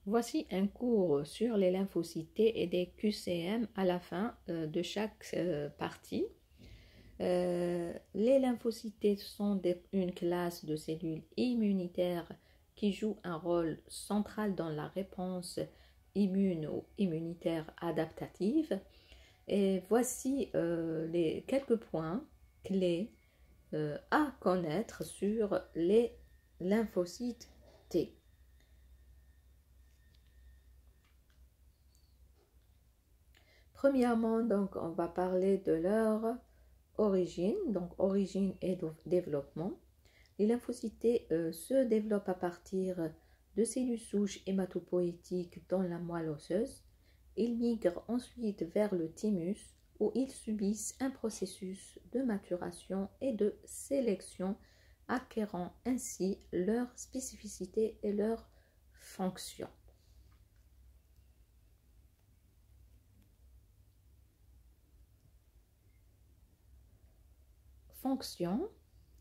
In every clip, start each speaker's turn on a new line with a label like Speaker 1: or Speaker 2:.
Speaker 1: Voici un cours sur les lymphocytes T et des QCM à la fin de chaque partie. Les lymphocytes T sont une classe de cellules immunitaires qui jouent un rôle central dans la réponse immune ou immunitaire adaptative. Et voici les quelques points clés à connaître sur les lymphocytes T. Premièrement, donc, on va parler de leur origine, donc origine et développement. Les lymphocytes T se développent à partir de cellules souches hématopoïétiques dans la moelle osseuse. Ils migrent ensuite vers le thymus où ils subissent un processus de maturation et de sélection, acquérant ainsi leur spécificité et leur fonction. Fonction.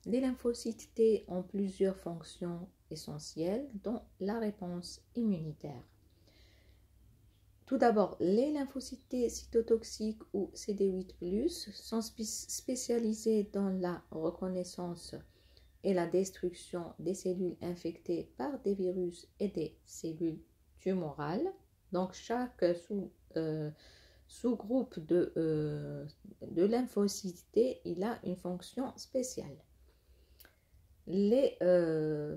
Speaker 1: Les lymphocytes T ont plusieurs fonctions essentielles, dont la réponse immunitaire. Tout d'abord, les lymphocytes T cytotoxiques ou CD8+, sont spécialisés dans la reconnaissance et la destruction des cellules infectées par des virus et des cellules tumorales. Donc, chaque sous-groupe de lymphocytes T, il a une fonction spéciale. Les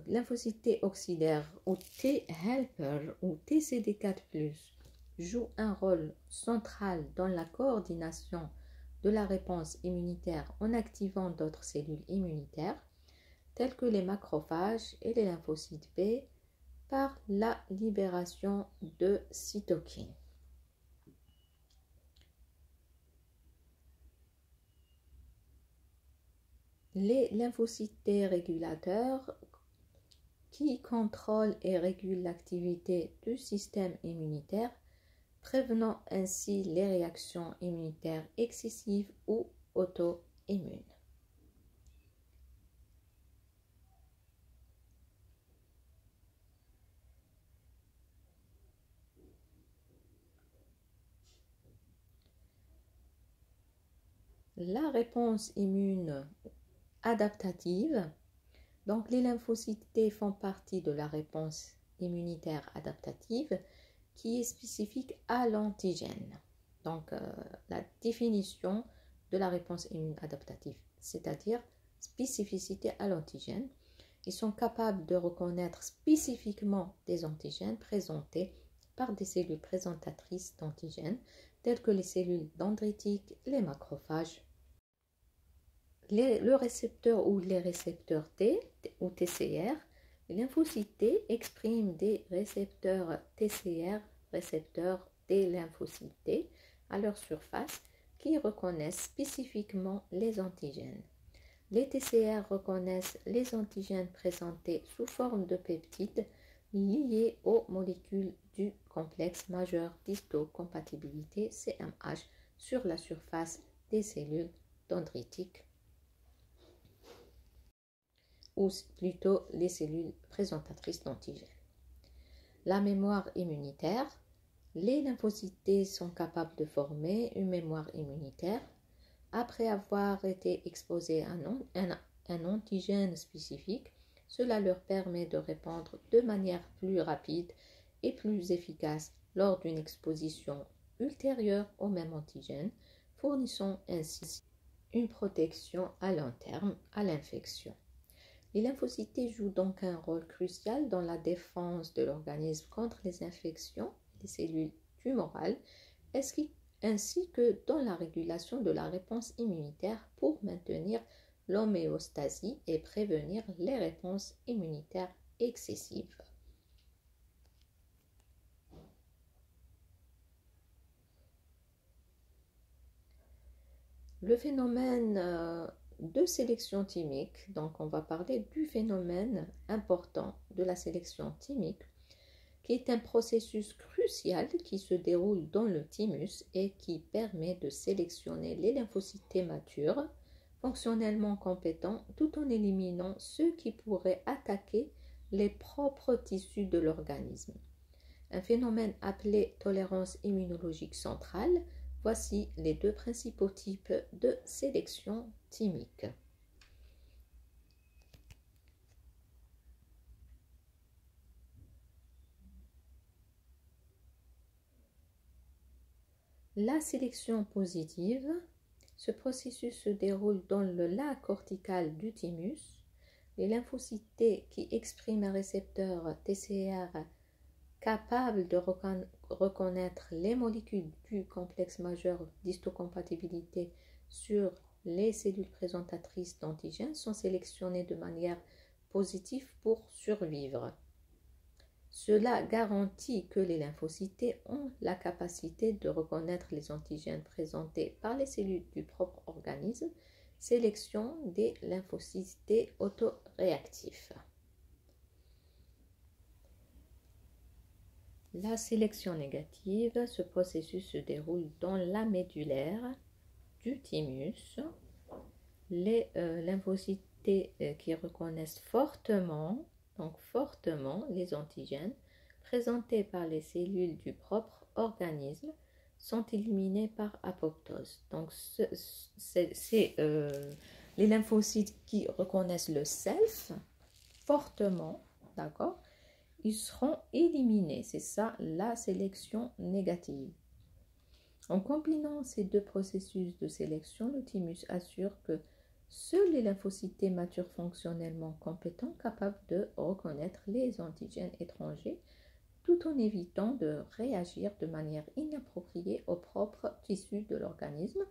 Speaker 1: lymphocytes T oxydaires ou T-helper ou TCD4+, jouent un rôle central dans la coordination de la réponse immunitaire en activant d'autres cellules immunitaires, telles que les macrophages et les lymphocytes B, par la libération de cytokines. Les lymphocytes T régulateurs qui contrôlent et régulent l'activité du système immunitaire, prévenant ainsi les réactions immunitaires excessives ou auto-immunes. La réponse immune adaptative. Donc, les lymphocytes T font partie de la réponse immunitaire adaptative qui est spécifique à l'antigène. Donc, la définition de la réponse immune adaptative, c'est-à-dire spécificité à l'antigène. Ils sont capables de reconnaître spécifiquement des antigènes présentés par des cellules présentatrices d'antigènes, telles que les cellules dendritiques, les macrophages. Le récepteur ou les récepteurs T ou TCR, les lymphocytes T expriment des récepteurs TCR, récepteurs des lymphocytes T, à leur surface qui reconnaissent spécifiquement les antigènes. Les TCR reconnaissent les antigènes présentés sous forme de peptides liés aux molécules du complexe majeur d'histocompatibilité CMH sur la surface des cellules dendritiques, ou plutôt les cellules présentatrices d'antigènes. La mémoire immunitaire. Les lymphocytes T sont capables de former une mémoire immunitaire après avoir été exposés à un antigène spécifique. Cela leur permet de répondre de manière plus rapide et plus efficace lors d'une exposition ultérieure au même antigène, fournissant ainsi une protection à long terme à l'infection. Les lymphocytes T jouent donc un rôle crucial dans la défense de l'organisme contre les infections des cellules tumorales, ainsi que dans la régulation de la réponse immunitaire pour maintenir l'homéostasie et prévenir les réponses immunitaires excessives. Le phénomène de sélection thymique, donc on va parler du phénomène important de la sélection thymique, qui est un processus crucial qui se déroule dans le thymus et qui permet de sélectionner les lymphocytes T matures, fonctionnellement compétents, tout en éliminant ceux qui pourraient attaquer les propres tissus de l'organisme. un phénomène appelé tolérance immunologique centrale. Voici les deux principaux types de sélection thymique. La sélection positive, ce processus se déroule dans le lac cortical du thymus. Les lymphocytes T qui expriment un récepteur TCR capable de reconnaître les molécules du complexe majeur d'histocompatibilité sur les cellules présentatrices d'antigènes sont sélectionnées de manière positive pour survivre. Cela garantit que les lymphocytes T ont la capacité de reconnaître les antigènes présentés par les cellules du propre organisme, sélection des lymphocytes T autoréactifs. La sélection négative, ce processus se déroule dans la médullaire du thymus. Les lymphocytes T qui reconnaissent fortement les antigènes présentés par les cellules du propre organisme sont éliminés par apoptose. Donc, les lymphocytes qui reconnaissent le self fortement, d'accord, ils seront éliminés. C'est ça la sélection négative. En combinant ces deux processus de sélection, le thymus assure que seuls les lymphocytes T matures fonctionnellement compétents, capables de reconnaître les antigènes étrangers, tout en évitant de réagir de manière inappropriée aux propres tissus de l'organisme,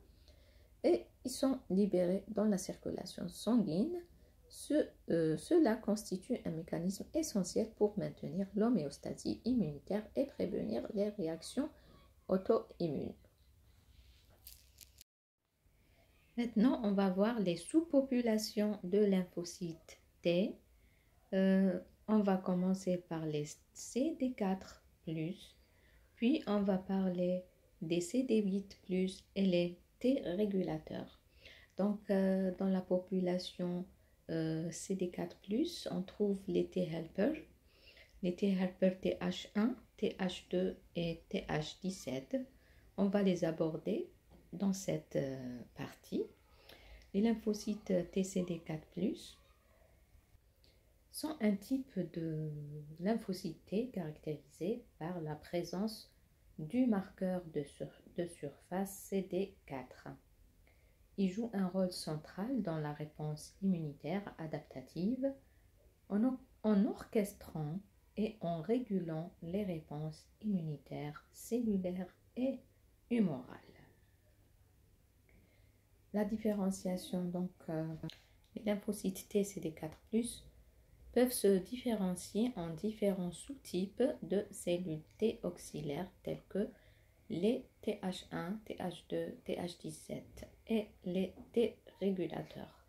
Speaker 1: et ils sont libérés dans la circulation sanguine. Cela constitue un mécanisme essentiel pour maintenir l'homéostasie immunitaire et prévenir les réactions auto-immunes. Maintenant, on va voir les sous-populations de lymphocytes T. On va commencer par les CD4+, puis on va parler des CD8+, et les T régulateurs. Donc, dans la population CD4+, on trouve les T helpers, TH1, TH2 et TH17. On va les aborder dans cette partie. Les lymphocytes TCD4+, sont un type de lymphocyte T caractérisé par la présence du marqueur de surface CD4. Il joue un rôle central dans la réponse immunitaire adaptative en orchestrant et en régulant les réponses immunitaires cellulaires et humorales. La différenciation, donc, les lymphocytes T CD4+, peuvent se différencier en différents sous-types de cellules T auxiliaires tels que les TH1, TH2, TH17 et les T régulateurs,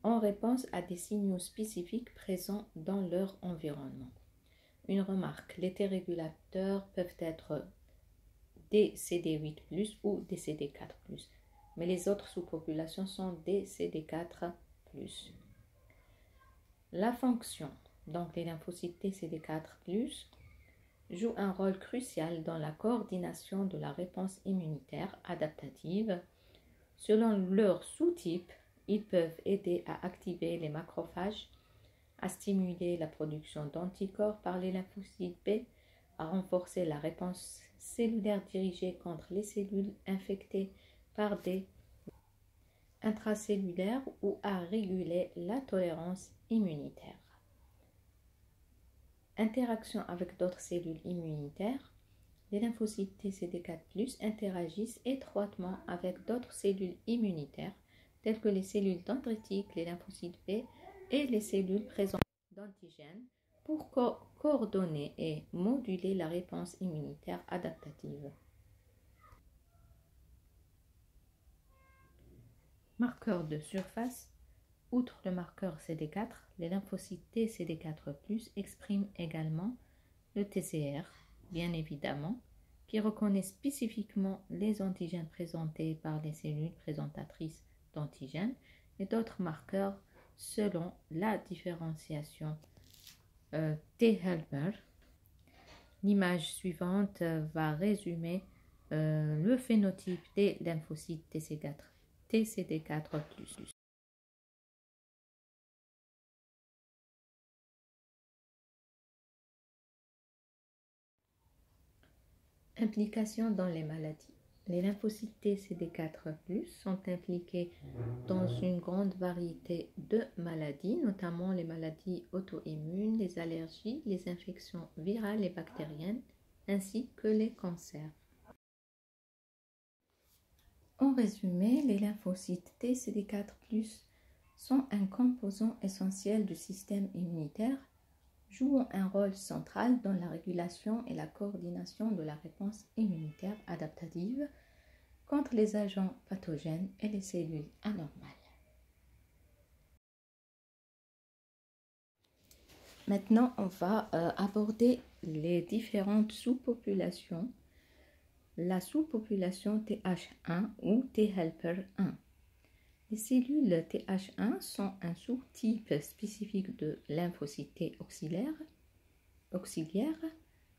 Speaker 1: en réponse à des signaux spécifiques présents dans leur environnement. Une remarque, les T régulateurs peuvent être des CD8+, ou des CD4+, mais les autres sous-populations sont des CD4+. La fonction, donc les lymphocytes T CD4+, jouent un rôle crucial dans la coordination de la réponse immunitaire adaptative. Selon leur sous-type, ils peuvent aider à activer les macrophages, à stimuler la production d'anticorps par les lymphocytes B, à renforcer la réponse cellulaire dirigée contre les cellules infectées par des intracellulaires ou à réguler la tolérance immunitaire. Interaction avec d'autres cellules immunitaires. Les lymphocytes TCD4+, interagissent étroitement avec d'autres cellules immunitaires telles que les cellules dendritiques, les lymphocytes B et les cellules présentes d'antigènes pour coordonner et moduler la réponse immunitaire adaptative. Marqueur de surface. Outre le marqueur CD4, les lymphocytes T CD4+, expriment également le TCR, bien évidemment, qui reconnaît spécifiquement les antigènes présentés par les cellules présentatrices d'antigènes et d'autres marqueurs selon la différenciation T helper. L'image suivante va résumer le phénotype des lymphocytes TCD4+. Implication dans les maladies. Les lymphocytes TCD4+, sont impliqués dans une grande variété de maladies, notamment les maladies auto-immunes, les allergies, les infections virales et bactériennes, ainsi que les cancers. En résumé, les lymphocytes TCD4+, sont un composant essentiel du système immunitaire, jouant un rôle central dans la régulation et la coordination de la réponse immunitaire adaptative contre les agents pathogènes et les cellules anormales. Maintenant, on va aborder les différentes sous-populations. La sous-population TH1 ou T-helper 1. Les cellules TH1 sont un sous-type spécifique de lymphocytes auxiliaires,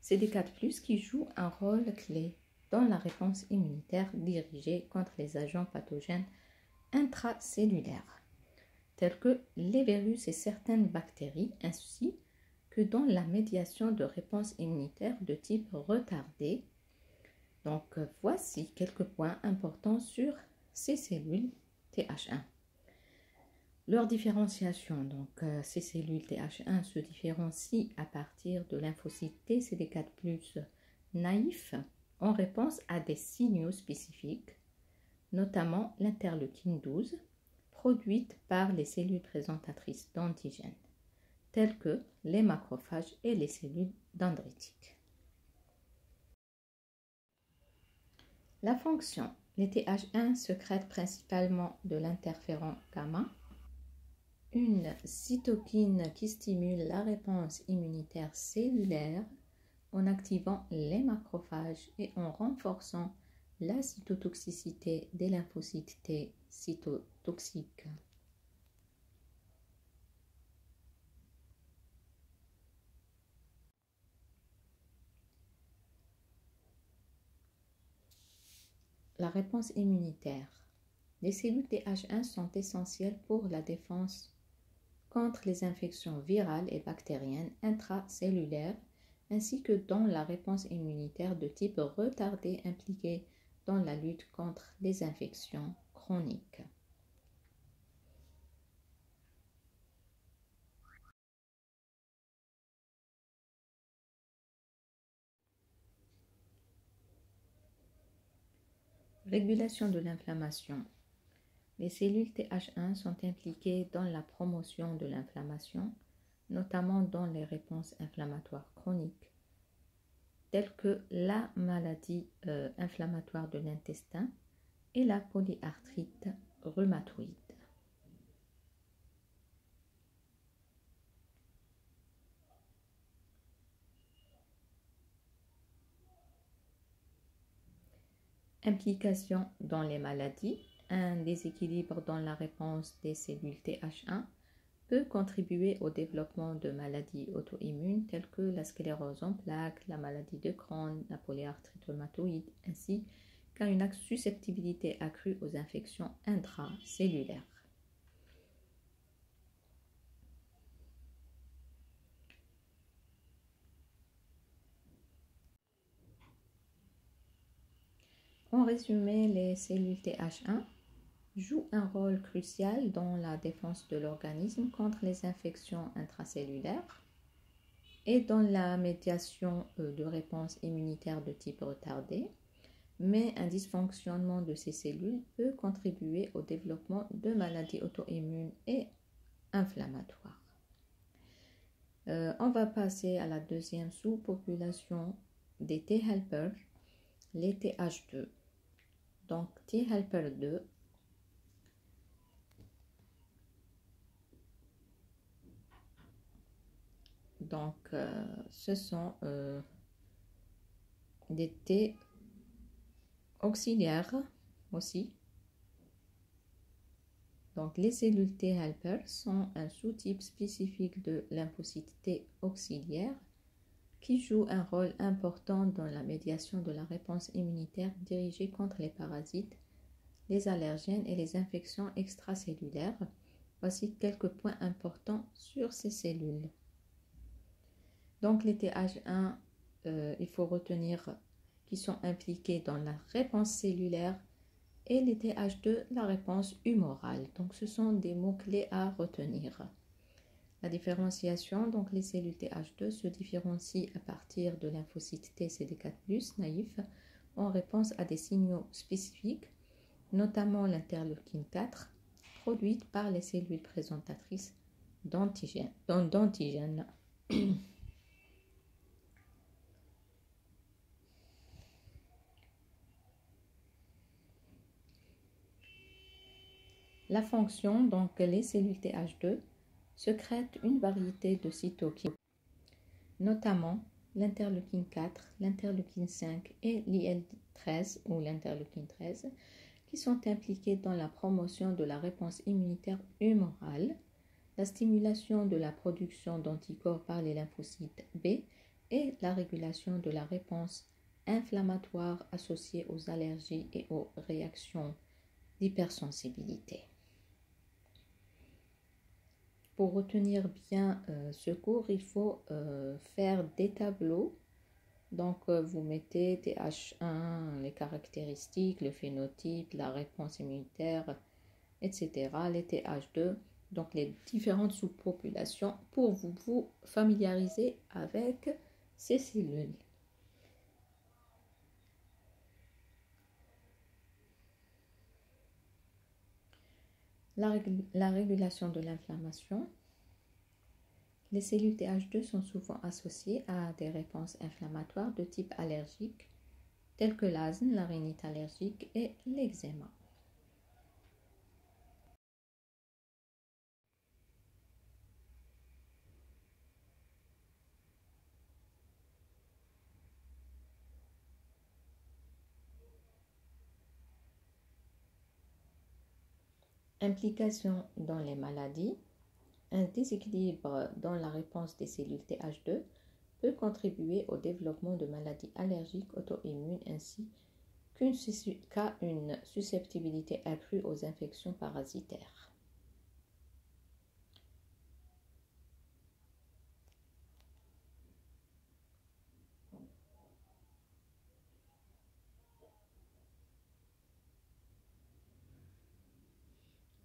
Speaker 1: CD4+, qui joue un rôle clé dans la réponse immunitaire dirigée contre les agents pathogènes intracellulaires, tels que les virus et certaines bactéries, ainsi que dans la médiation de réponses immunitaires de type retardé. Donc, voici quelques points importants sur ces cellules TH1. Leur différenciation, donc ces cellules TH1 se différencient à partir de lymphocytes TCD4+, naïfs en réponse à des signaux spécifiques, notamment l'interleukine 12, produite par les cellules présentatrices d'antigènes, telles que les macrophages et les cellules dendritiques. La fonction. Les TH1 sécrètent principalement de l'interféron gamma, une cytokine qui stimule la réponse immunitaire cellulaire en activant les macrophages et en renforçant la cytotoxicité des lymphocytes T cytotoxiques. La réponse immunitaire. Les cellules TH1 sont essentielles pour la défense contre les infections virales et bactériennes intracellulaires, ainsi que dans la réponse immunitaire de type retardé impliquée dans la lutte contre les infections chroniques. Régulation de l'inflammation. Les cellules TH1 sont impliquées dans la promotion de l'inflammation, notamment dans les réponses inflammatoires chroniques, telles que la maladie inflammatoire de l'intestin et la polyarthrite rhumatoïde. Implication dans les maladies. Un déséquilibre dans la réponse des cellules TH1 peut contribuer au développement de maladies auto-immunes telles que la sclérose en plaques, la maladie de Crohn, la polyarthrite rhumatoïde, ainsi qu'à une susceptibilité accrue aux infections intracellulaires. En résumé, les cellules TH1 jouent un rôle crucial dans la défense de l'organisme contre les infections intracellulaires et dans la médiation de réponses immunitaires de type retardé, mais un dysfonctionnement de ces cellules peut contribuer au développement de maladies auto-immunes et inflammatoires. On va passer à la deuxième sous-population des T-helpers, les TH2. Donc T-helper 2 donc ce sont des T auxiliaires aussi. Donc les cellules T-helper sont un sous-type spécifique de lymphocytes T auxiliaires qui joue un rôle important dans la médiation de la réponse immunitaire dirigée contre les parasites, les allergènes et les infections extracellulaires. Voici quelques points importants sur ces cellules. Donc les TH1, il faut retenir qu'ils sont impliqués dans la réponse cellulaire et les TH2, la réponse humorale. Donc ce sont des mots-clés à retenir. La différenciation, donc les cellules TH2 se différencient à partir de lymphocytes T CD4+, naïfs, en réponse à des signaux spécifiques, notamment l'interleukine 4, produite par les cellules présentatrices d'antigènes. La fonction, donc les cellules TH2, secrètent une variété de cytokines, notamment l'interleukine 4, l'interleukine 5 et l'IL-13 ou l'interleukine 13, qui sont impliqués dans la promotion de la réponse immunitaire humorale, la stimulation de la production d'anticorps par les lymphocytes B et la régulation de la réponse inflammatoire associée aux allergies et aux réactions d'hypersensibilité. Pour retenir bien ce cours, il faut faire des tableaux. Donc, vous mettez TH1, les caractéristiques, le phénotype, la réponse immunitaire, etc. Les TH2, donc les différentes sous-populations pour vous familiariser avec ces cellules. La régulation de l'inflammation. Les cellules TH2 sont souvent associées à des réponses inflammatoires de type allergique, telles que l'asthme, la rhinite allergique et l'eczéma. Implication dans les maladies. Un déséquilibre dans la réponse des cellules TH2 peut contribuer au développement de maladies allergiques auto-immunes ainsi qu'à une susceptibilité accrue aux infections parasitaires.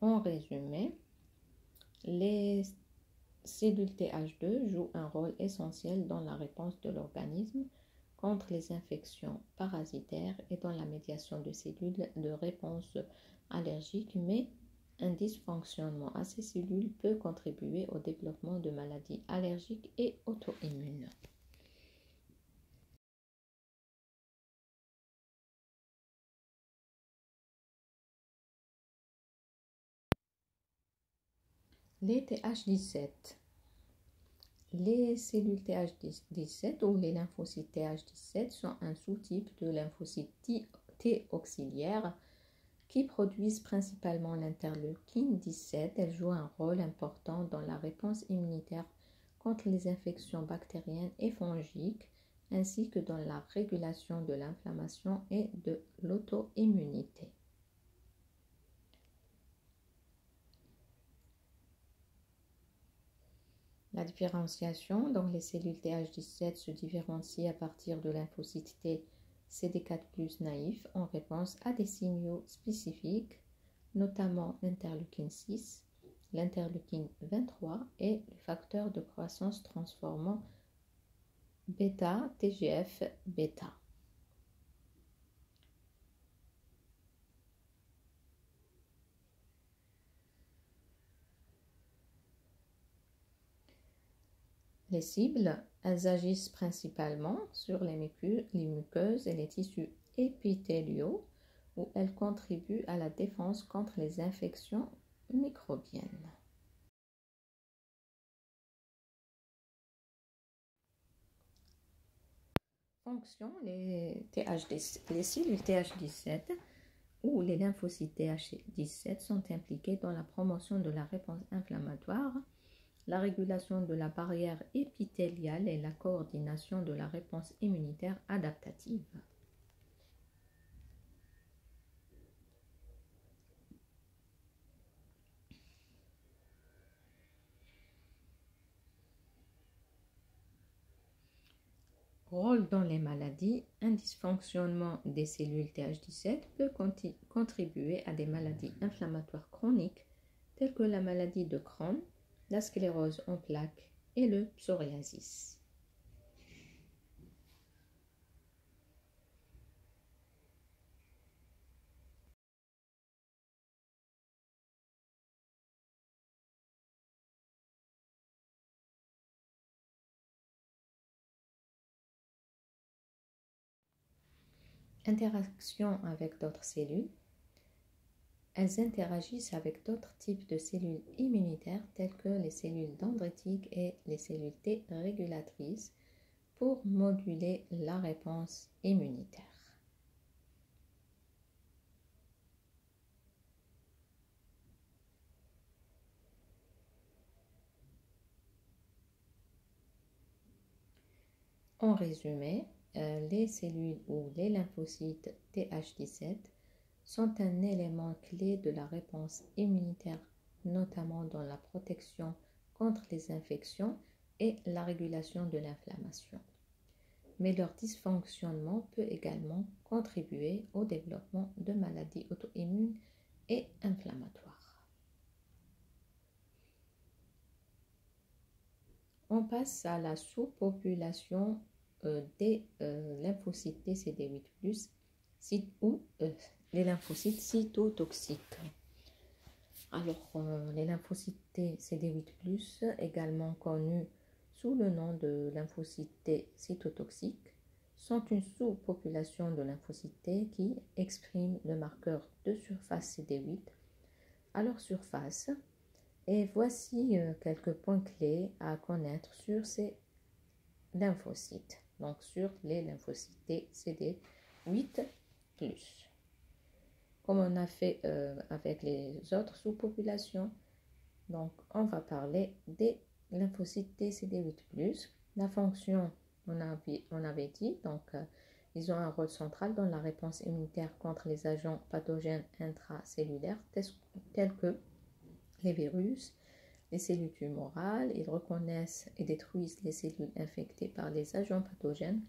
Speaker 1: En résumé, les cellules TH2 jouent un rôle essentiel dans la réponse de l'organisme contre les infections parasitaires et dans la médiation de cellules de réponse allergique, mais un dysfonctionnement à ces cellules peut contribuer au développement de maladies allergiques et auto-immunes. Les TH17. Les cellules TH17 ou les lymphocytes TH17 sont un sous-type de lymphocytes T auxiliaires qui produisent principalement l'interleukine 17. Elles jouent un rôle important dans la réponse immunitaire contre les infections bactériennes et fongiques, ainsi que dans la régulation de l'inflammation et de l'auto-immunité. La différenciation, donc les cellules TH17 se différencient à partir de lymphocytes T CD4+ naïfs en réponse à des signaux spécifiques, notamment l'interleukine 6, l'interleukine 23 et le facteur de croissance transformant bêta TGF-bêta. Les cibles, elles agissent principalement sur les muqueuses et les tissus épithéliaux où elles contribuent à la défense contre les infections microbiennes. Fonction, les cellules TH17 ou les lymphocytes TH17 sont impliqués dans la promotion de la réponse inflammatoire la régulation de la barrière épithéliale et la coordination de la réponse immunitaire adaptative. Rôle dans les maladies, un dysfonctionnement des cellules Th17 peut contribuer à des maladies inflammatoires chroniques telles que la maladie de Crohn, la sclérose en plaques et le psoriasis. Interaction avec d'autres cellules. Elles interagissent avec d'autres types de cellules immunitaires telles que les cellules dendritiques et les cellules T régulatrices pour moduler la réponse immunitaire. En résumé, les cellules ou les lymphocytes Th17 sont un élément clé de la réponse immunitaire, notamment dans la protection contre les infections et la régulation de l'inflammation. Mais leur dysfonctionnement peut également contribuer au développement de maladies auto-immunes et inflammatoires. On passe à la sous-population des lymphocytes TCD8+, ou les lymphocytes cytotoxiques. Alors, les lymphocytes TCD8+, également connus sous le nom de lymphocytes T cytotoxiques, sont une sous-population de lymphocytes T qui expriment le marqueur de surface CD8 à leur surface. Et voici quelques points clés à connaître sur ces lymphocytes, donc sur les lymphocytes T CD8+. Comme on a fait avec les autres sous-populations, donc on va parler des lymphocytes T CD8+. La fonction, on avait dit, donc ils ont un rôle central dans la réponse immunitaire contre les agents pathogènes intracellulaires tels que les virus, les cellules tumorales. Ils reconnaissent et détruisent les cellules infectées par les agents pathogènes,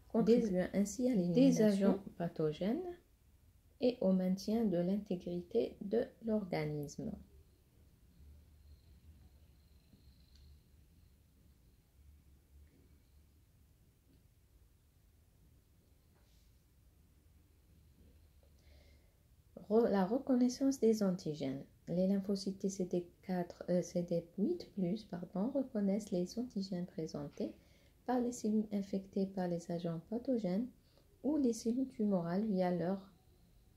Speaker 1: contribuant ainsi à l'élimination des agents pathogènes et au maintien de l'intégrité de l'organisme. La reconnaissance des antigènes. Les lymphocytes CD8+, reconnaissent les antigènes présentés par les cellules infectées par les agents pathogènes ou les cellules tumorales via leur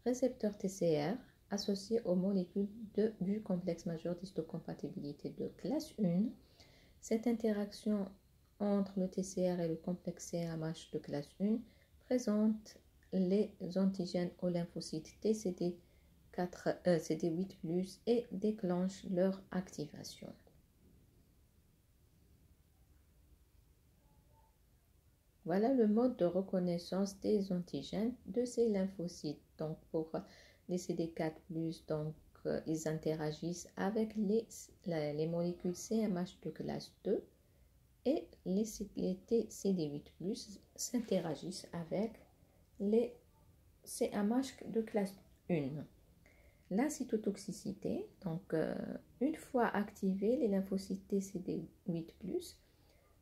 Speaker 1: récepteur TCR associé aux molécules du complexe majeur d'histocompatibilité de classe 1. Cette interaction entre le TCR et le complexe CMH de classe 1 présente les antigènes aux lymphocytes CD8+, et déclenche leur activation. Voilà le mode de reconnaissance des antigènes de ces lymphocytes. Donc pour les CD4+, donc ils interagissent avec les molécules CMH de classe 2 et les TCD8+ s'interagissent avec les CMH de classe 1. La cytotoxicité, donc une fois activés, les lymphocytes TCD8+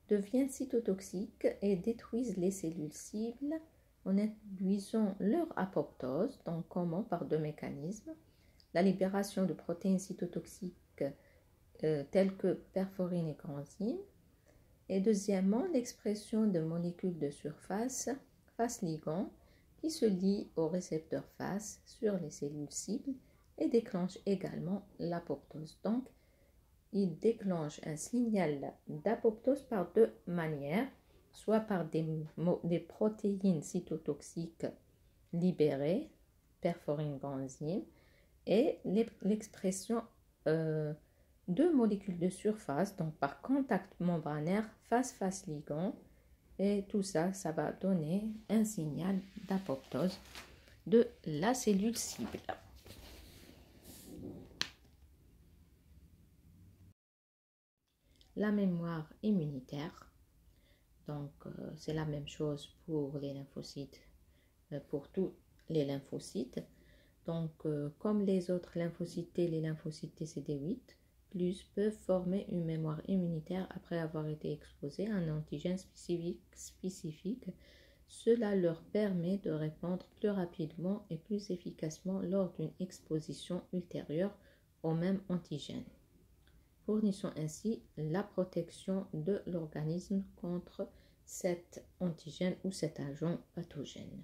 Speaker 1: deviennent cytotoxiques et détruisent les cellules cibles en induisant leur apoptose. Donc comment? Par deux mécanismes. La libération de protéines cytotoxiques telles que perforine et granzyme. Et deuxièmement, l'expression de molécules de surface, face-ligand, qui se lient au récepteur face sur les cellules cibles et déclenche également l'apoptose. Donc, il déclenche un signal d'apoptose par deux manières, soit par des protéines cytotoxiques libérées, perforine, granzyme, et l'expression deux molécules de surface, donc par contact membranaire, face-face ligand, et tout ça, ça va donner un signal d'apoptose de la cellule cible. La mémoire immunitaire, donc c'est la même chose pour les lymphocytes, pour tous les lymphocytes. Donc comme les autres lymphocytes T, les lymphocytes TCD8+, peuvent former une mémoire immunitaire après avoir été exposés à un antigène spécifique. Cela leur permet de répondre plus rapidement et plus efficacement lors d'une exposition ultérieure au même antigène, fournissant ainsi la protection de l'organisme contre cet antigène ou cet agent pathogène.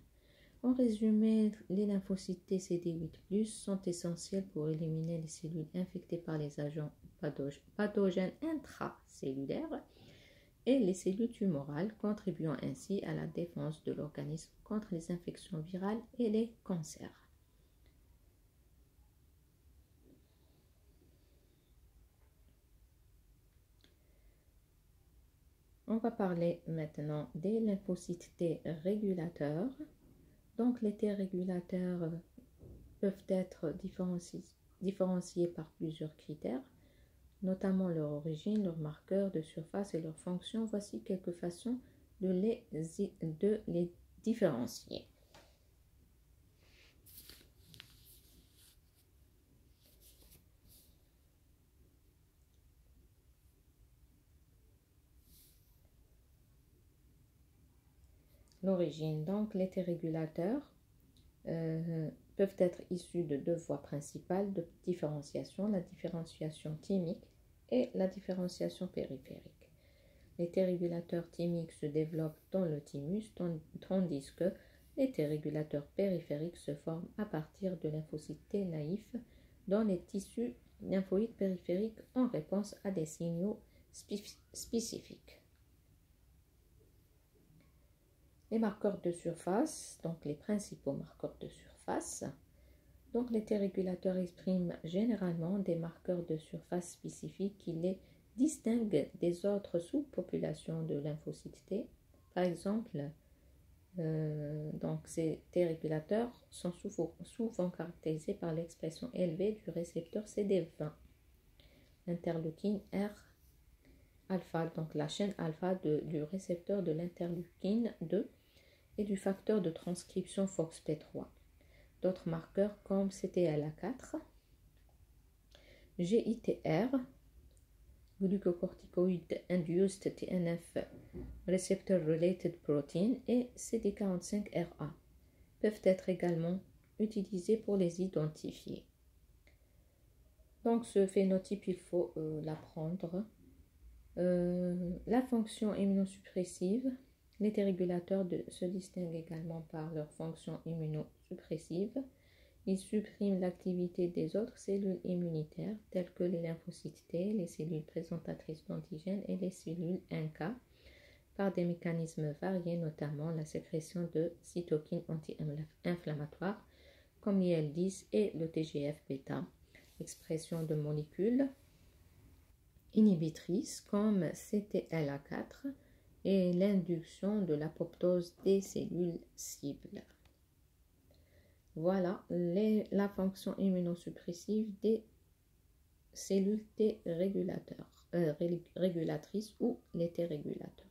Speaker 1: En résumé, les lymphocytes TCD8+, sont essentiels pour éliminer les cellules infectées par les agents pathogènes intracellulaires et les cellules tumorales, contribuant ainsi à la défense de l'organisme contre les infections virales et les cancers. On va parler maintenant des lymphocytes T régulateurs. Donc les T régulateurs peuvent être différenciés par plusieurs critères, notamment leur origine, leurs marqueurs de surface et leur fonction. Voici quelques façons de les différencier. L'origine, donc les T régulateurs peuvent être issus de deux voies principales de différenciation, la différenciation thymique et la différenciation périphérique. Les T régulateurs thymiques se développent dans le thymus, tandis que les T régulateurs périphériques se forment à partir de lymphocytes T naïfs dans les tissus lymphoïdes périphériques en réponse à des signaux spécifiques. Les marqueurs de surface, donc les principaux marqueurs de surface. Donc les T régulateurs expriment généralement des marqueurs de surface spécifiques qui les distinguent des autres sous-populations de lymphocytes T. Par exemple, donc ces T régulateurs sont souvent caractérisés par l'expression élevée du récepteur CD20, interleukine R alpha, donc la chaîne alpha du récepteur de l'interleukine 2 et du facteur de transcription FOXP3. D'autres marqueurs comme CTLA4, GITR, glucocorticoid induced TNF receptor related protein et CD45RA peuvent être également utilisés pour les identifier. Donc ce phénotype, il faut l'apprendre. La fonction immunosuppressive. Les T régulateurs se distinguent également par leur fonction immunosuppressive. Ils suppriment l'activité des autres cellules immunitaires telles que les lymphocytes T, les cellules présentatrices d'antigènes et les cellules NK par des mécanismes variés, notamment la sécrétion de cytokines anti-inflammatoires comme l'IL-10 et le TGF-bêta, l'expression de molécules inhibitrices comme CTLA4 et l'induction de l'apoptose des cellules cibles. Voilà la fonction immunosuppressive des cellules T régulatrices ou les T régulateurs.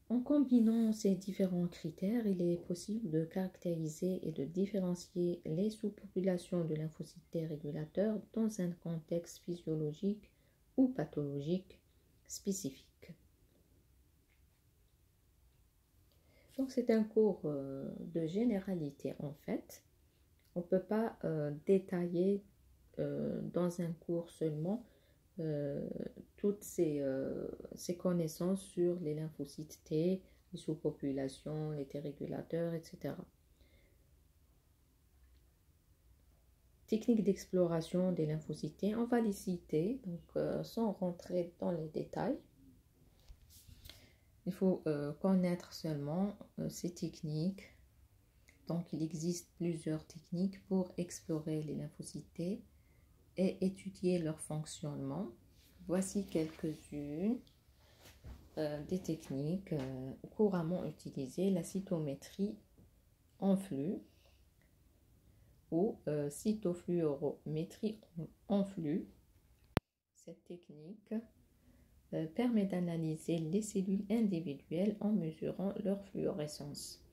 Speaker 1: En combinant ces différents critères, il est possible de caractériser et de différencier les sous-populations de lymphocytes T régulateurs dans un contexte physiologique ou pathologique spécifique. Donc c'est un cours de généralité en fait. On ne peut pas détailler dans un cours seulement toutes ces connaissances sur les lymphocytes T, les sous-populations, les T régulateurs, etc. Techniques d'exploration des lymphocytes T, on va les citer donc, sans rentrer dans les détails. Il faut connaître seulement ces techniques. Donc, il existe plusieurs techniques pour explorer les lymphocytes T et étudier leur fonctionnement, voici quelques-unes des techniques couramment utilisées: la cytométrie en flux ou cytofluorométrie en flux. Cette technique permet d'analyser les cellules individuelles en mesurant leur fluorescence.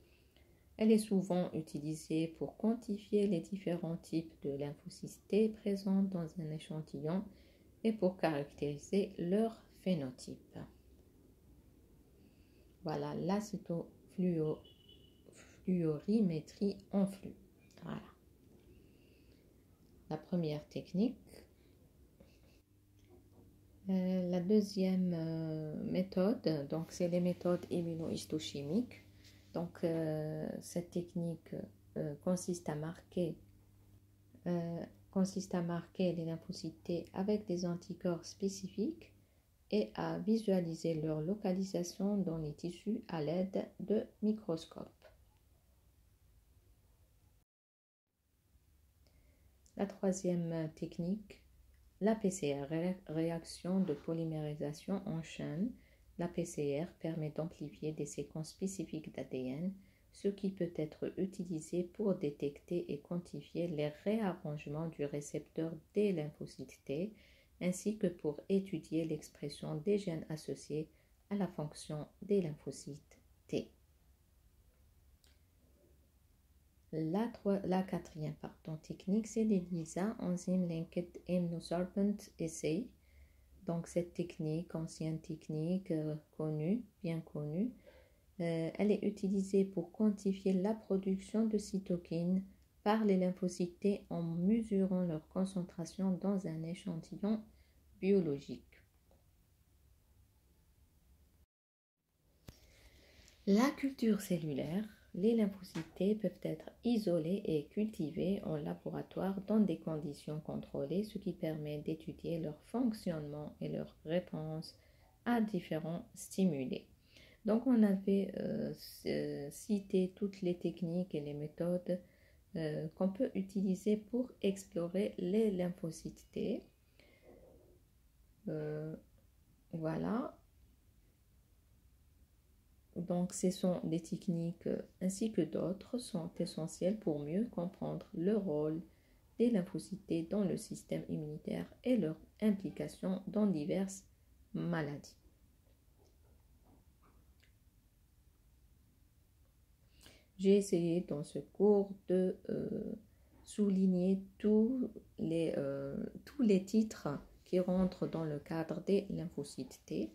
Speaker 1: Elle est souvent utilisée pour quantifier les différents types de lymphocytes T présents dans un échantillon et pour caractériser leur phénotype. Voilà, la cytofluorimétrie en flux. Voilà. La première technique. La deuxième méthode, donc c'est les méthodes immunohistochimiques. Donc cette technique consiste à marquer les lymphocytes T avec des anticorps spécifiques et à visualiser leur localisation dans les tissus à l'aide de microscopes. La troisième technique, la PCR, réaction de polymérisation en chaîne. La PCR permet d'amplifier des séquences spécifiques d'ADN, ce qui peut être utilisé pour détecter et quantifier les réarrangements du récepteur des lymphocytes T, ainsi que pour étudier l'expression des gènes associés à la fonction des lymphocytes T. La quatrième technique, c'est l'ELISA, Enzyme Linked Immunosorbent Assay. Donc cette technique, ancienne technique bien connue, elle est utilisée pour quantifier la production de cytokines par les lymphocytes T en mesurant leur concentration dans un échantillon biologique. La culture cellulaire. Les lymphocytes T peuvent être isolés et cultivés en laboratoire dans des conditions contrôlées, ce qui permet d'étudier leur fonctionnement et leur réponse à différents stimuli. Donc on avait cité toutes les techniques et les méthodes qu'on peut utiliser pour explorer les lymphocytes T. Voilà. Donc, ce sont des techniques ainsi que d'autres sont essentielles pour mieux comprendre le rôle des lymphocytes T dans le système immunitaire et leur implication dans diverses maladies. J'ai essayé dans ce cours de souligner tous les titres qui rentrent dans le cadre des lymphocytes T.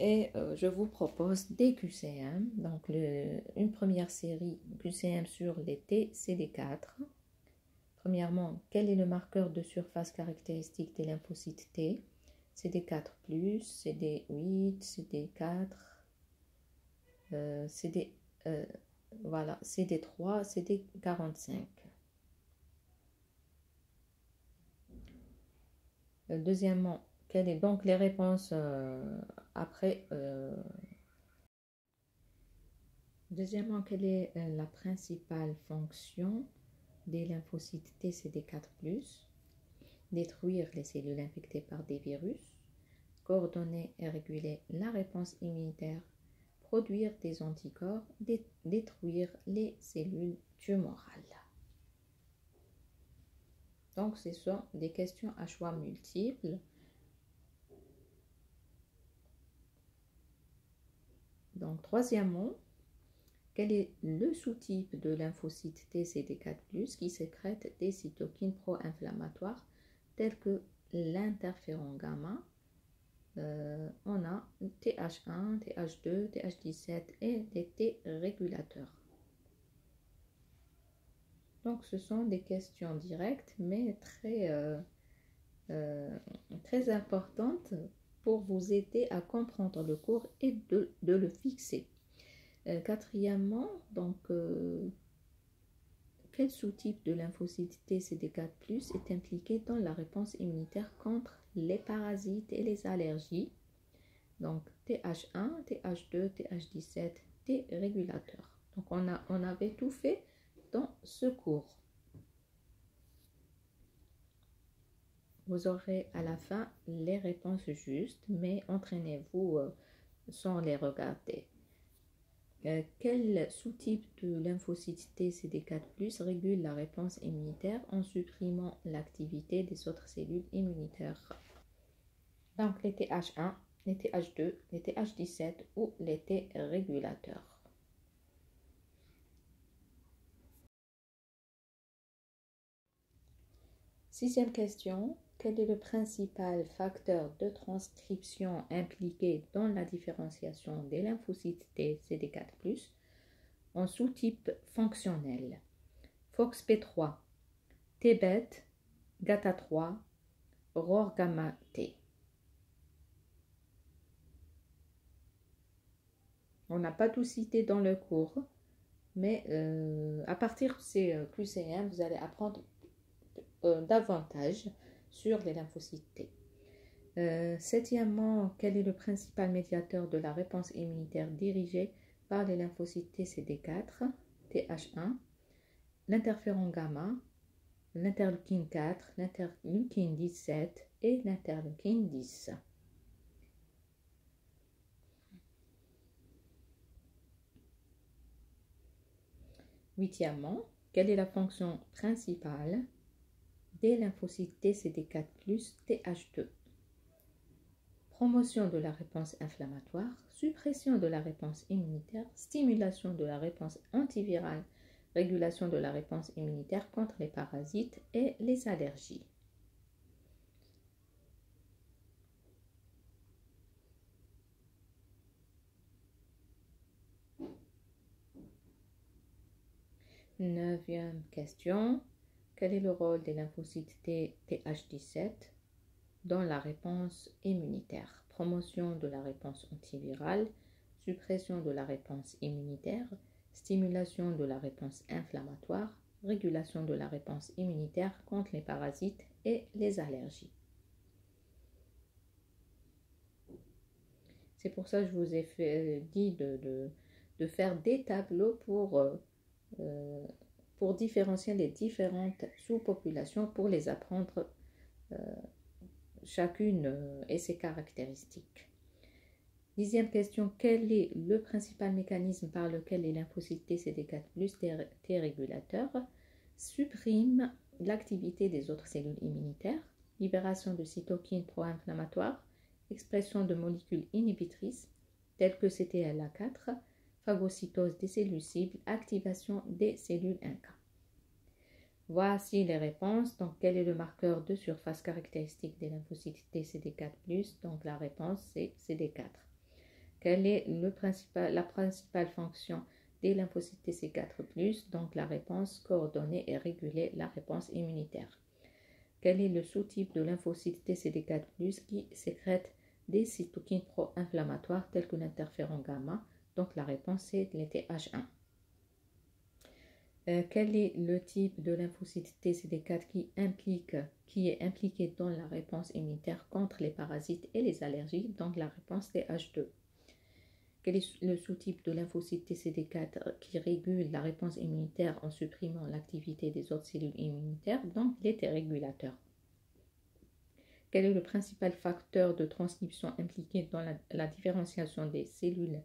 Speaker 1: Et je vous propose des QCM. Donc, une première série QCM sur les T, CD4. Premièrement, quel est le marqueur de surface caractéristique des lymphocytes T? CD4+, CD8, CD4, CD3, CD45. Deuxièmement, quelles sont donc les réponses après? Deuxièmement, quelle est la principale fonction des lymphocytes T CD4+? Détruire les cellules infectées par des virus, coordonner et réguler la réponse immunitaire, produire des anticorps, détruire les cellules tumorales. Donc, ce sont des questions à choix multiples. Donc, troisièmement, quel est le sous-type de lymphocyte T CD4+, qui sécrète des cytokines pro-inflammatoires telles que l'interféron gamma? On a TH1, TH2, TH17 et des T régulateurs. Donc, ce sont des questions directes, mais très importantes pour vous aider à comprendre le cours et de le fixer. Quatrièmement, donc, quel sous-type de lymphocyte T CD4+ est impliqué dans la réponse immunitaire contre les parasites et les allergies? Donc, TH1, TH2, TH17, T régulateurs. Donc, on avait tout fait dans ce cours. Vous aurez à la fin les réponses justes, mais entraînez-vous sans les regarder. Quel sous-type de lymphocyte T CD4+ régule la réponse immunitaire en supprimant l'activité des autres cellules immunitaires? Donc les TH1, les TH2, les TH17 ou les T régulateurs. Sixième question. Quel est le principal facteur de transcription impliqué dans la différenciation des lymphocytes T CD4+ en sous-type fonctionnel? FOXP3, Tbet, GATA3, ROR-gamma-T. On n'a pas tout cité dans le cours, mais à partir de ces QCM, vous allez apprendre davantage sur les lymphocytes T. Septièmement, quel est le principal médiateur de la réponse immunitaire dirigée par les lymphocytes T CD4, TH1, l'interféron gamma, l'interleukine 4, l'interleukine 17 et l'interleukine 10. Huitièmement, quelle est la fonction principale des lymphocytes T CD4+ TH2? Promotion de la réponse inflammatoire, suppression de la réponse immunitaire, stimulation de la réponse antivirale, régulation de la réponse immunitaire contre les parasites et les allergies. Neuvième question. Quel est le rôle des lymphocytes T TH17 dans la réponse immunitaire? Promotion de la réponse antivirale, suppression de la réponse immunitaire, stimulation de la réponse inflammatoire, régulation de la réponse immunitaire contre les parasites et les allergies. C'est pour ça que je vous ai dit de faire des tableaux pour différencier les différentes sous-populations, pour les apprendre chacune et ses caractéristiques. Dixième question, quel est le principal mécanisme par lequel les lymphocytes T CD4+ T régulateurs suppriment l'activité des autres cellules immunitaires? Libération de cytokines pro-inflammatoires, expression de molécules inhibitrices telles que CTLA4, phagocytose des cellules cibles, activation des cellules NK. Voici les réponses. Donc, quel est le marqueur de surface caractéristique des lymphocytes T CD4+? Donc, la réponse c'est CD4. Quelle est la principale fonction des lymphocytes T CD4+? Donc, la réponse coordonner et réguler la réponse immunitaire. Quel est le sous-type de lymphocyte T CD4+ qui sécrète des cytokines pro-inflammatoires telles que l'interféron gamma? Donc, la réponse c'est les TH1. Quel est le type de lymphocyte T CD4 qui est impliqué dans la réponse immunitaire contre les parasites et les allergies? Donc, la réponse TH2. Quel est le sous-type de lymphocyte T CD4 qui régule la réponse immunitaire en supprimant l'activité des autres cellules immunitaires? Donc, les T régulateurs. Quel est le principal facteur de transcription impliqué dans la différenciation des cellules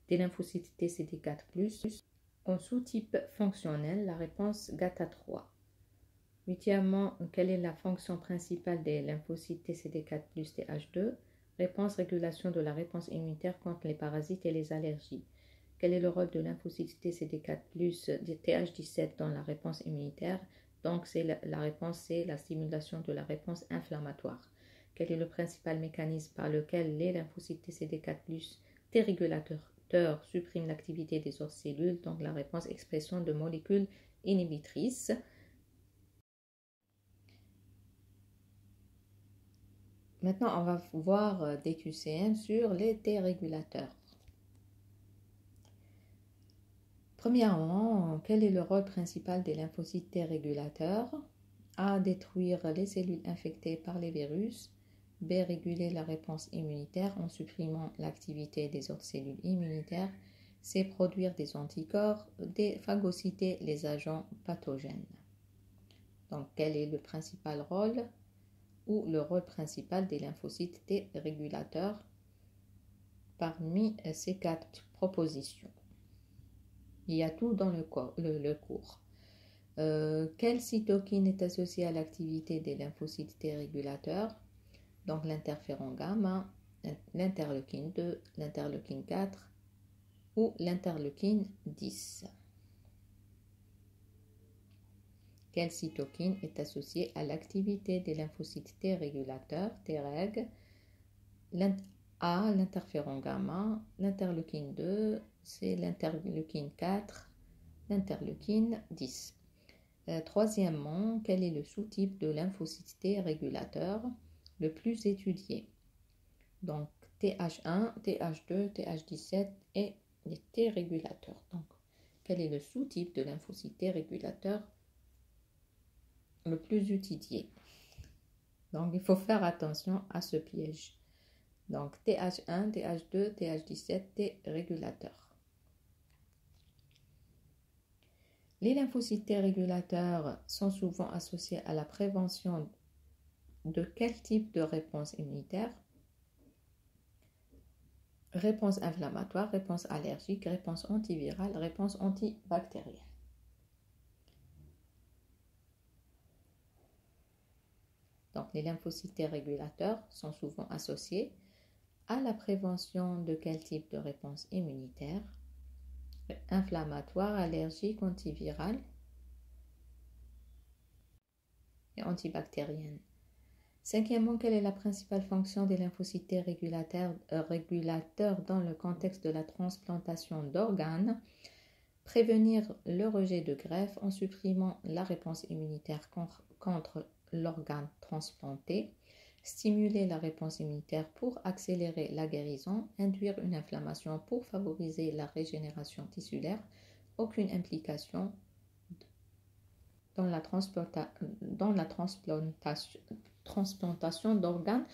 Speaker 1: des lymphocytes T CD4+? En sous-type fonctionnel, la réponse GATA3. Huitièmement, quelle est la fonction principale des lymphocytes T CD4+ TH2? Réponse régulation de la réponse immunitaire contre les parasites et les allergies. Quel est le rôle de lymphocytes T CD4+ TH17 dans la réponse immunitaire? Donc, la réponse c'est la stimulation de la réponse inflammatoire. Quel est le principal mécanisme par lequel les lymphocytes T CD4+ T régulateurs suppriment l'activité des autres cellules? Donc, la réponse expression de molécules inhibitrices. Maintenant, on va voir des QCM sur les T régulateurs. Premièrement, quel est le rôle principal des lymphocytes T régulateurs? A. Détruire les cellules infectées par les virus. B. Réguler la réponse immunitaire en supprimant l'activité des autres cellules immunitaires. C. Produire des anticorps. D. Phagocyter les agents pathogènes. Donc, quel est le principal rôle ou le rôle principal des lymphocytes T régulateurs parmi ces 4 propositions. Il y a tout dans le cours. Quelle cytokine est associée à l'activité des lymphocytes T régulateurs? Donc l'interféron gamma, l'interleukine 2, l'interleukine 4 ou l'interleukine 10. Quelle cytokine est associée à l'activité des lymphocytes T régulateurs, Treg? A, l'interféron gamma, l'interleukine 2, c'est l'interleukine 4, l'interleukine 10. Troisièmement, quel est le sous-type de lymphocyte T régulateur le plus étudié? Donc TH1, TH2, TH17 et les T régulateurs. Donc, quel est le sous-type de lymphocyte T régulateur le plus étudié? Donc, il faut faire attention à ce piège. Donc, TH1, TH2, TH17, T régulateurs. Les lymphocytes T régulateurs sont souvent associés à la prévention de quel type de réponse immunitaire? Réponse inflammatoire, réponse allergique, réponse antivirale, réponse antibactérienne. Donc, les lymphocytes T régulateurs sont souvent associés à la prévention de quel type de réponse immunitaire? Inflammatoire, allergique, antivirale et antibactérienne. Cinquièmement, quelle est la principale fonction des lymphocytes T régulateurs dans le contexte de la transplantation d'organes? Prévenir le rejet de greffe en supprimant la réponse immunitaire contre l'organe transplanté, stimuler la réponse immunitaire pour accélérer la guérison, induire une inflammation pour favoriser la régénération tissulaire, aucune implication dans la transplantation d'organes.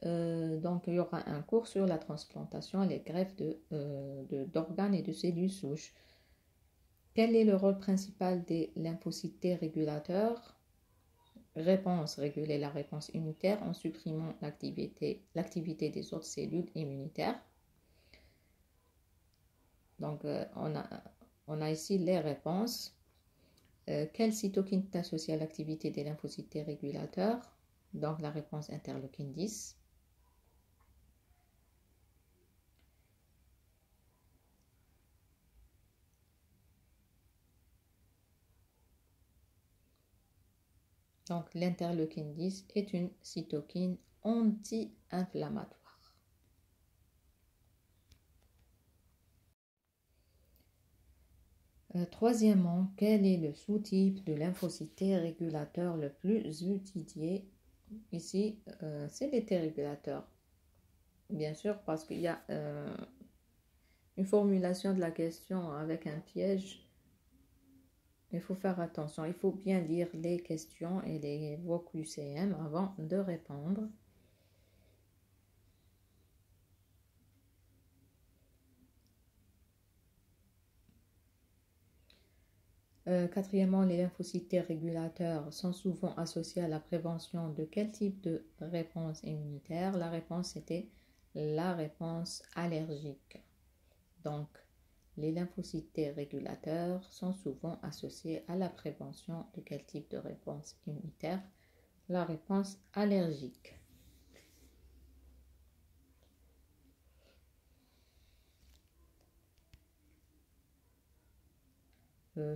Speaker 1: Donc, il y aura un cours sur la transplantation et les greffes d'organes et de cellules souches. Quel est le rôle principal des lymphocytes T régulateurs? Réponse, réguler la réponse immunitaire en supprimant l'activité des autres cellules immunitaires. Donc, on a ici les réponses. Quelle cytokine est associée à l'activité des lymphocytes T régulateurs? Donc, la réponse interleukine 10. Donc, l'interleukine 10 est une cytokine anti-inflammatoire. Troisièmement, quel est le sous-type de lymphocyte T régulateur le plus utilisé? Ici, c'est les T régulateurs. Bien sûr, parce qu'il y a une formulation de la question avec un piège. Il faut faire attention. Il faut bien lire les questions et les voix QCM avant de répondre. Quatrièmement, les lymphocytes T régulateurs sont souvent associés à la prévention de quel type de réponse immunitaire? La réponse était la réponse allergique. Donc, les lymphocytes T régulateurs sont souvent associés à la prévention de quel type de réponse immunitaire? La réponse allergique.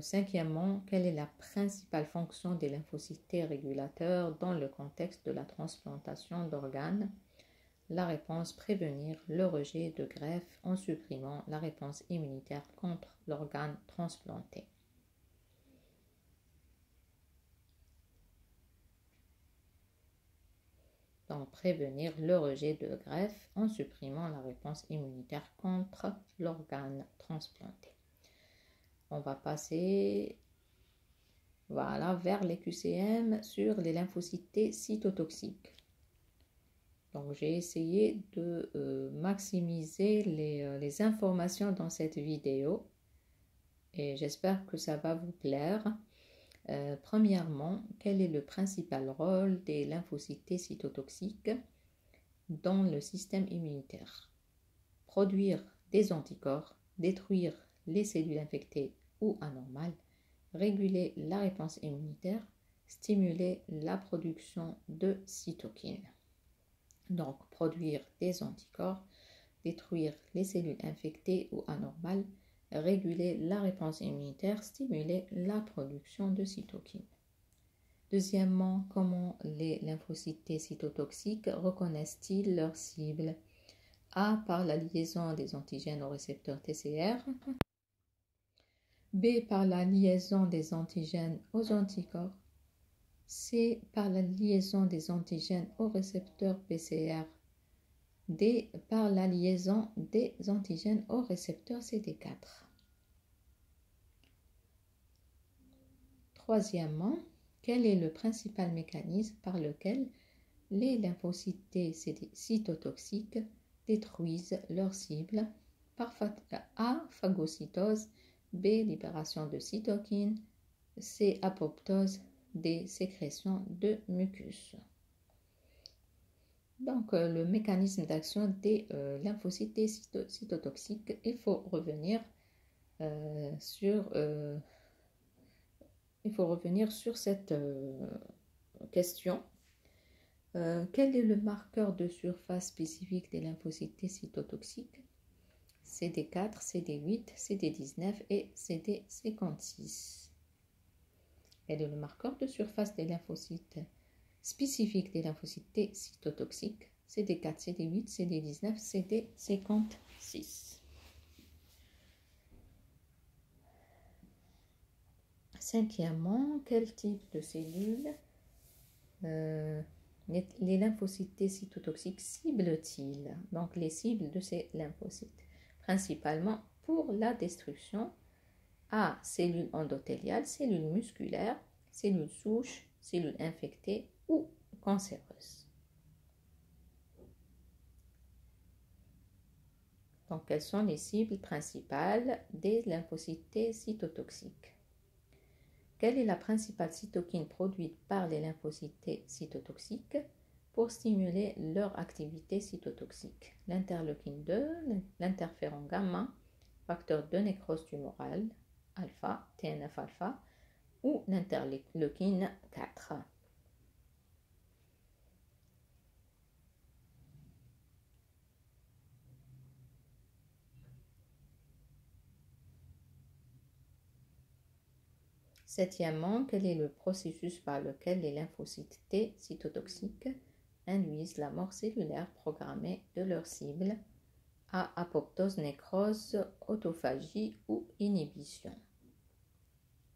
Speaker 1: Cinquièmement, quelle est la principale fonction des lymphocytes T régulateurs dans le contexte de la transplantation d'organes? La réponse, prévenir le rejet de greffe en supprimant la réponse immunitaire contre l'organe transplanté. Donc, prévenir le rejet de greffe en supprimant la réponse immunitaire contre l'organe transplanté. On va passer vers les QCM sur les lymphocytes T cytotoxiques. Donc, j'ai essayé de maximiser les informations dans cette vidéo et j'espère que ça va vous plaire. Premièrement, quel est le principal rôle des lymphocytes T cytotoxiques dans le système immunitaire? Produire des anticorps, détruire les cellules infectées ou anormales, réguler la réponse immunitaire, stimuler la production de cytokines. Donc, produire des anticorps, détruire les cellules infectées ou anormales, réguler la réponse immunitaire, stimuler la production de cytokines. Deuxièmement, comment les lymphocytes T cytotoxiques reconnaissent-ils leur cible? A. Par la liaison des antigènes au récepteur TCR. B. Par la liaison des antigènes aux anticorps. C. Par la liaison des antigènes au récepteur PCR. D. Par la liaison des antigènes au récepteur CD4. Troisièmement, quel est le principal mécanisme par lequel les lymphocytes T cytotoxiques détruisent leur cible? Par A. Phagocytose. B. Libération de cytokines. C. Apoptose. D. Sécrétion de mucus. Donc, le mécanisme d'action des lymphocytes T cytotoxiques, il faut revenir sur cette question. Quel est le marqueur de surface spécifique des lymphocytes T cytotoxiques? CD4, CD8, CD19 et CD56. Quel est le marqueur de surface des lymphocytes spécifiques des lymphocytes T cytotoxiques? CD4, CD8, CD19, CD56. Cinquièmement, quel type de cellules les lymphocytes T cytotoxiques ciblent-ils? Donc, les cibles de ces lymphocytes, principalement pour la destruction A. Cellules endothéliales, cellules musculaires, cellules souches, cellules infectées ou cancéreuses. Donc, quelles sont les cibles principales des lymphocytes T cytotoxiques? Quelle est la principale cytokine produite par les lymphocytes T cytotoxiques pour stimuler leur activité cytotoxique? L'interleukine 2, l'interféron gamma, facteur de nécrose tumorale, alpha, TNF-alpha ou l'interleukine 4. Septièmement, quel est le processus par lequel les lymphocytes T cytotoxiques induisent la mort cellulaire programmée de leur cible? A. Apoptose, nécrose, autophagie ou inhibition.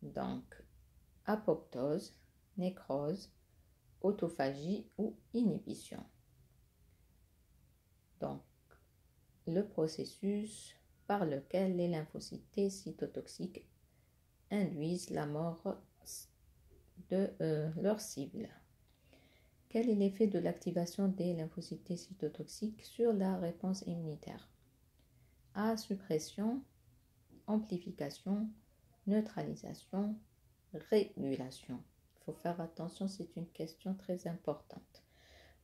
Speaker 1: Donc, apoptose, nécrose, autophagie ou inhibition. Donc, le processus par lequel les lymphocytes T cytotoxiques induisent la mort de leur cible. Quel est l'effet de l'activation des lymphocytes T cytotoxiques sur la réponse immunitaire? A. Suppression, amplification, neutralisation, régulation. Il faut faire attention, c'est une question très importante.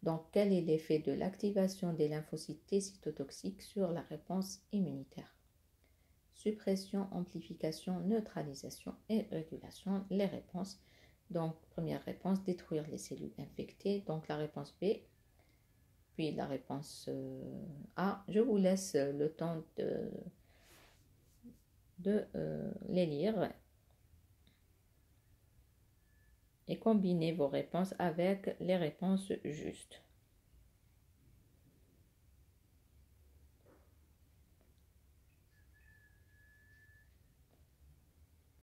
Speaker 1: Donc, quel est l'effet de l'activation des lymphocytes T cytotoxiques sur la réponse immunitaire? Suppression, amplification, neutralisation et régulation. Les réponses. Donc, première réponse, détruire les cellules infectées. Donc, la réponse B. Puis la réponse A. Je vous laisse le temps de les lire et combiner vos réponses avec les réponses justes.